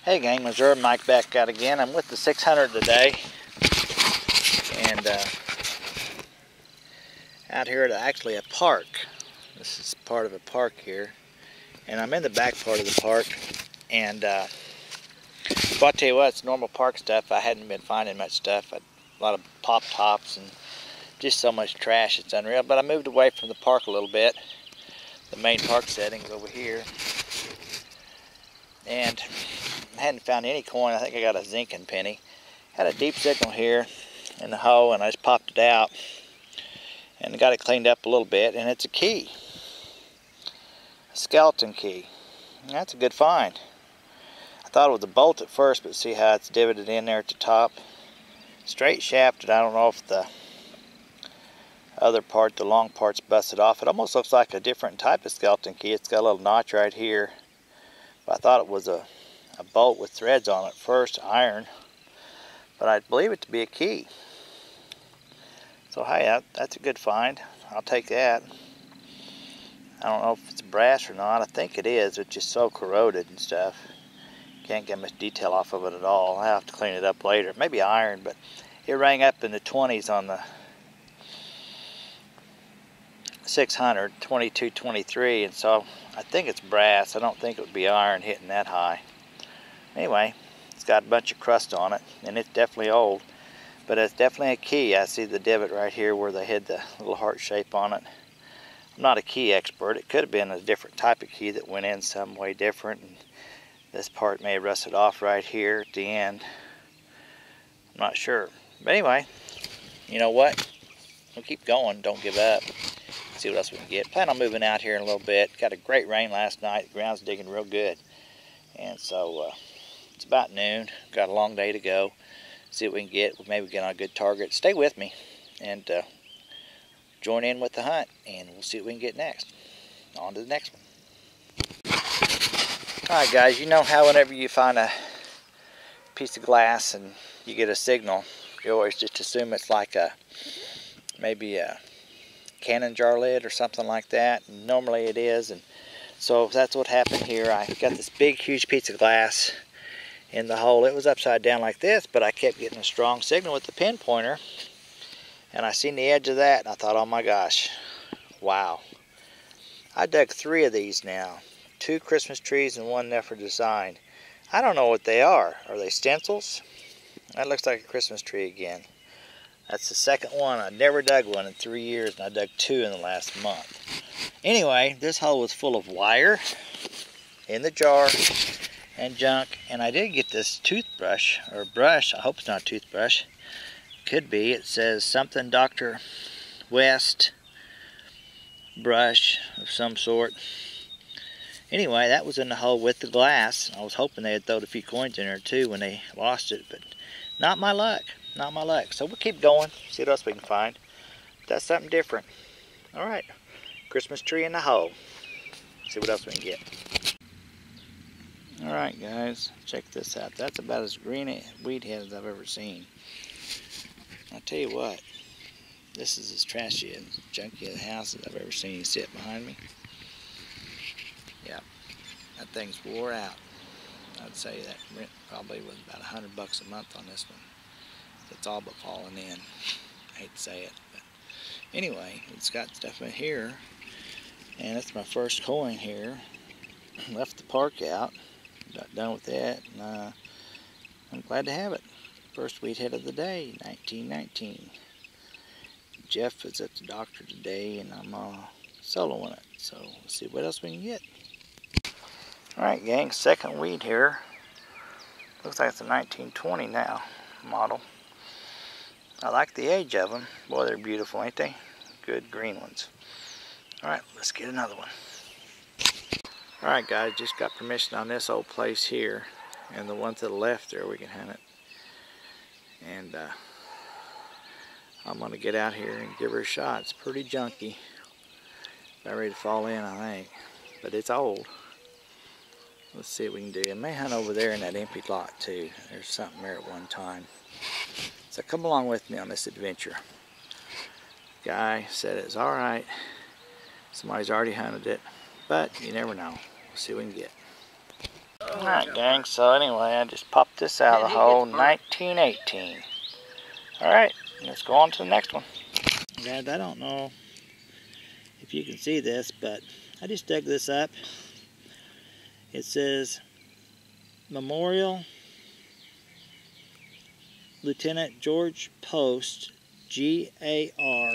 Hey gang, Missouri Mike back out again. I'm with the 600 today, and out here at actually a park. This is part of a park here, and I'm in the back part of the park. And well, I'll tell you what, it's normal park stuff. I hadn't been finding much stuff. A lot of pop tops and just so much trash. It's unreal. But I moved away from the park a little bit. The main park setting's over here, and I hadn't found any coin. I think I got a zinc and penny. Had a deep signal here in the hole, and I just popped it out and got it cleaned up a little bit, and it's a key, a skeleton key. And that's a good find. I thought it was a bolt at first, but see how it's divoted in there at the top. Straight shafted. I don't know if the other part, the long part's busted off. It almost looks like a different type of skeleton key. It's got a little notch right here, but I thought it was a bolt with threads on it first, iron, but I believe it to be a key. So hey, that's a good find. I'll take that. I don't know if it's brass or not. I think it is. It's just so corroded and stuff. Can't get much detail off of it at all. I'll have to clean it up later. Maybe iron, but it rang up in the 20s on the 600, 22, 23, and so I think it's brass. I don't think it would be iron hitting that high. Anyway, it's got a bunch of crust on it, and it's definitely old, but it's definitely a key. I see the divot right here where they had the little heart shape on it. I'm not a key expert. It could have been a different type of key that went in some way different, and this part may have rusted off right here at the end. I'm not sure. But anyway, you know what? We'll keep going. Don't give up. See what else we can get. Plan on moving out here in a little bit. Got a great rain last night. The ground's digging real good. And so it's about noon. Got a long day to go. See what we can get. We'll maybe get on a good target. Stay with me and join in with the hunt, and we'll see what we can get next. On to the next one. Alright guys, you know how whenever you find a piece of glass and you get a signal, you always just assume it's like maybe a cannon jar lid or something like that. And normally it is, and so that's what happened here. I got this big huge piece of glass in the hole. It was upside down like this, but I kept getting a strong signal with the pin pointer, and I seen the edge of that, and I thought, oh my gosh, wow. I dug 3 of these now, 2 Christmas trees and 1 Nefer design. I don't know what they are. Are they stencils? That looks like a Christmas tree again. That's the second one. I never dug one in 3 years, and I dug 2 in the last month. Anyway, this hole was full of wire in the jar and junk, and I did get this toothbrush, or brush. I hope it's not a toothbrush. Could be. It says something Dr. West brush of some sort. Anyway, that was in the hole with the glass. I was hoping they had thrown a few coins in there too when they lost it, but not my luck. Not my luck. So we'll keep going, see what else we can find. That's something different. Alright, Christmas tree in the hole. See what else we can get. Alright guys, check this out. That's about as green a weed head as I've ever seen. I'll tell you what, this is as trashy and junky a house as I've ever seen. You see it behind me? Yeah, that thing's wore out. I'd say that rent probably was about $100 a month on this one. It's all but falling in. I hate to say it, but anyway, it's got stuff in here, and it's my first coin here. Left the park out, got done with that, and I'm glad to have it. First weed head of the day, 1919. Jeff is at the doctor today, and I'm soloing it, so let's see what else we can get. Alright gang, second weed here. Looks like it's a 1920 now model. I like the age of them. Boy, they're beautiful, ain't they? Good green ones. Alright, let's get another one. Alright guys, just got permission on this old place here. And the one to the left there, we can hunt it. And I'm going to get out here and give her a shot. It's pretty junky. About ready to fall in, I think. But it's old. Let's see what we can do. I may hunt over there in that empty lot too. There's something there at one time. So come along with me on this adventure. Guy said it's alright. Somebody's already hunted it. But you never know. We'll see what we can get. Alright gang, so anyway, I just popped this out of the hole, 1918. Alright, let's go on to the next one. Guys, I don't know if you can see this, but I just dug this up. It says Memorial Lieutenant George Post, G.A.R.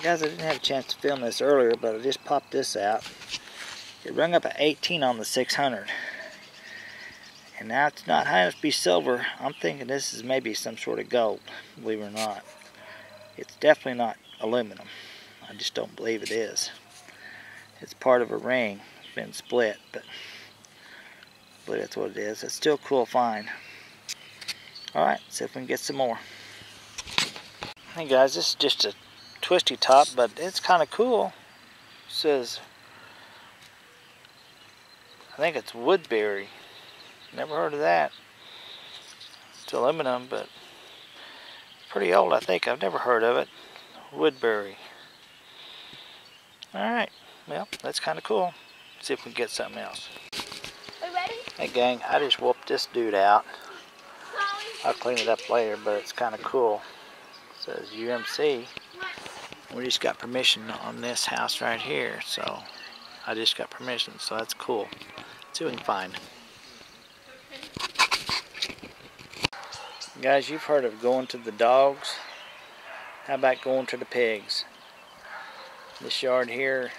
Guys, I didn't have a chance to film this earlier, but I just popped this out. It rung up at 18 on the 600. And now it's not high enough to be silver. I'm thinking this is maybe some sort of gold, believe it or not. It's definitely not aluminum. I just don't believe it is. It's part of a ring. It's been split, but I believe that's what it is. It's still a cool find. Alright, see if we can get some more. Hey guys, this is just a twisty top, but it's kind of cool. It says, I think it's Woodbury. Never heard of that. It's aluminum, but pretty old, I think. I've never heard of it. Woodbury. Alright, well, that's kind of cool. Let's see if we can get something else. Are you ready? Hey gang, I just whooped this dude out. I'll clean it up later, but it's kind of cool. It says UMC. We just got permission on this house right here, so I just got permission, so that's cool. Let's see what we can find. Guys, you've heard of going to the dogs. How about going to the pigs? This yard here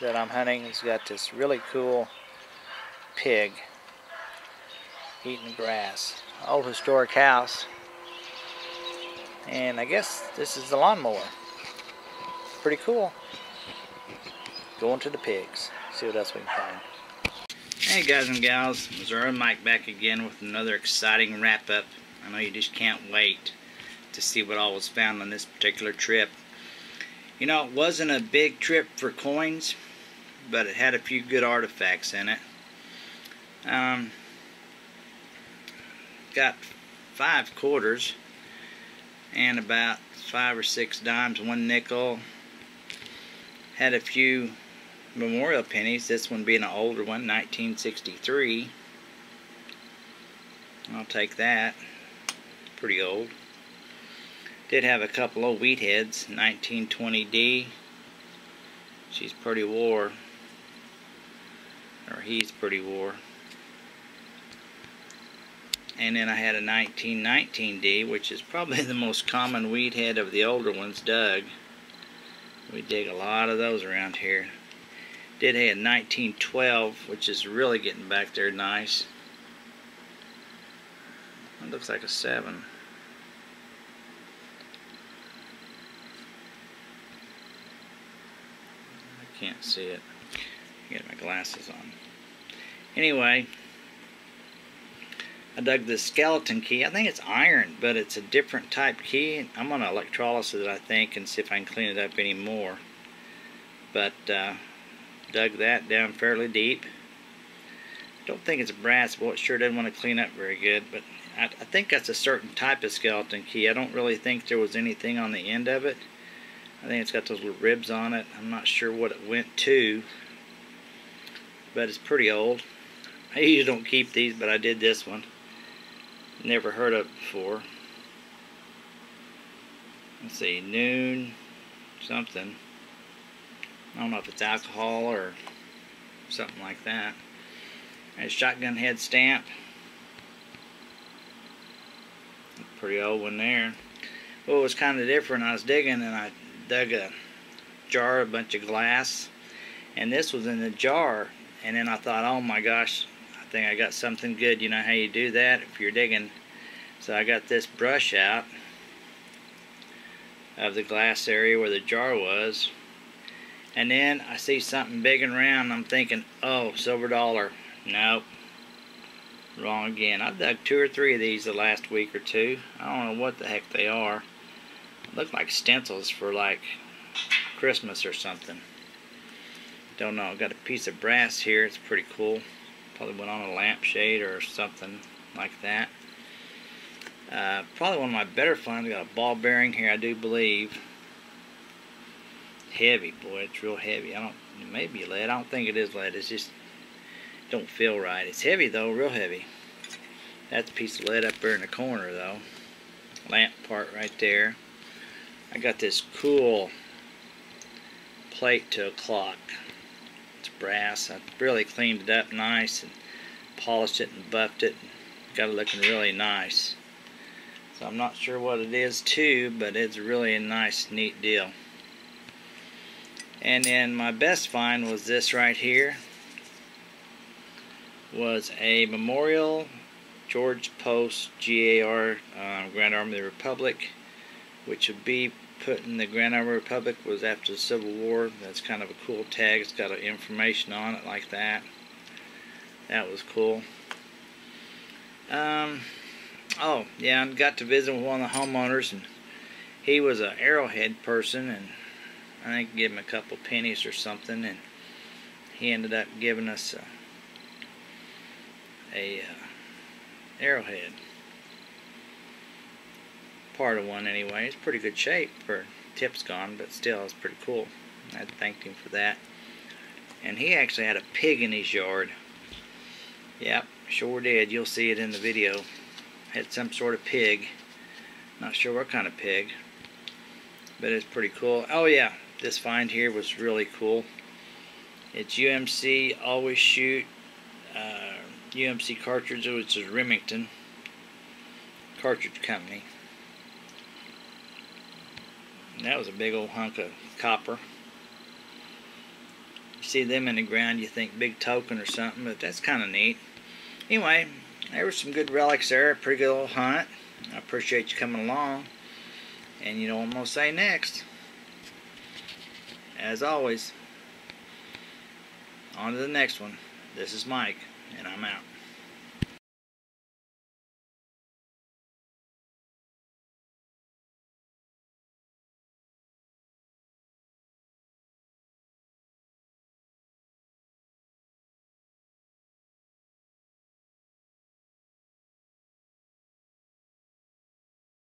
that I'm hunting has got this really cool pig eating grass. Old historic house. And I guess this is the lawnmower. Pretty cool. Going to the pigs. See what else we can find. Hey guys and gals, Missouri Mike back again with another exciting wrap up. I know you just can't wait to see what all was found on this particular trip. You know, it wasn't a big trip for coins, but it had a few good artifacts in it. Got 5 quarters and about 5 or 6 dimes, 1 nickel. Had a few memorial pennies, this one being an older one, 1963. I'll take that. Pretty old. Did have a couple of wheat heads, 1920D. She's pretty wore. Or he's pretty wore. And then I had a 1919D, which is probably the most common wheat head of the older ones dug. We dig a lot of those around here. Did have a 1912, which is really getting back there nice. It looks like a 7. I can't see it. Get my glasses on. Anyway, I dug this skeleton key. I think it's iron, but it's a different type key. I'm going to electrolysis it, I think, and see if I can clean it up any more. But dug that down fairly deep. Don't think it's brass, but it sure doesn't want to clean up very good. But I think that's a certain type of skeleton key. I don't really think there was anything on the end of it. I think it's got those little ribs on it. I'm not sure what it went to, but it's pretty old. I usually don't keep these, but I did this one. Never heard of it before. Let's see, noon something. I don't know if it's alcohol or something like that. A shotgun head stamp. Pretty old one there. What was kind of different, I was digging and I dug a jar, a bunch of glass, and this was in the jar, and then I thought, oh my gosh, I think I got something good. You know how you do that if you're digging. So I got this brush out of the glass area where the jar was, and then I see something big and round. I'm thinking, oh, silver dollar. Nope, wrong again. I've dug 2 or 3 of these the last week or 2. I don't know what the heck they are. Look like stencils for like Christmas or something. Don't know. Got a piece of brass here. It's pretty cool. Probably went on a lampshade or something like that. Probably one of my better finds. Got a ball bearing here, I do believe. Heavy, boy. It's real heavy. It may be lead. I don't think it is lead. It's just Don't feel right. It's heavy though, real heavy. That's a piece of lead up there in the corner though. Lamp part right there. I got this cool plate to a clock. It's brass. I really cleaned it up nice and polished it and buffed it. Got it looking really nice. So I'm not sure what it is too, but it's really a nice, neat deal. And then my best find was this right here. Was a Memorial George Post GAR, Grand Army of the Republic, which would be put in the Grand Army of the Republic was after the Civil War. That's kind of a cool tag. It's got information on it like that. That was cool. Oh yeah, I got to visit with one of the homeowners, and he was an Arrowhead person, and I think give him a couple pennies or something, and he ended up giving us a Arrowhead. Part of one anyway. It's pretty good shape. For tip's gone, but still it's pretty cool. I thanked him for that. And he actually had a pig in his yard. Yep, sure did. You'll see it in the video. Had some sort of pig. Not sure what kind of pig, but it's pretty cool. Oh yeah, this find here was really cool. It's UMC Always Shoot UMC cartridge, which is Remington cartridge company. And that was a big old hunk of copper. You see them in the ground, you think big token or something, but that's kind of neat. Anyway, there were some good relics there. Pretty good old hunt. I appreciate you coming along. And you know what I'm going to say next. As always, on to the next one. This is Mike, and I'm out.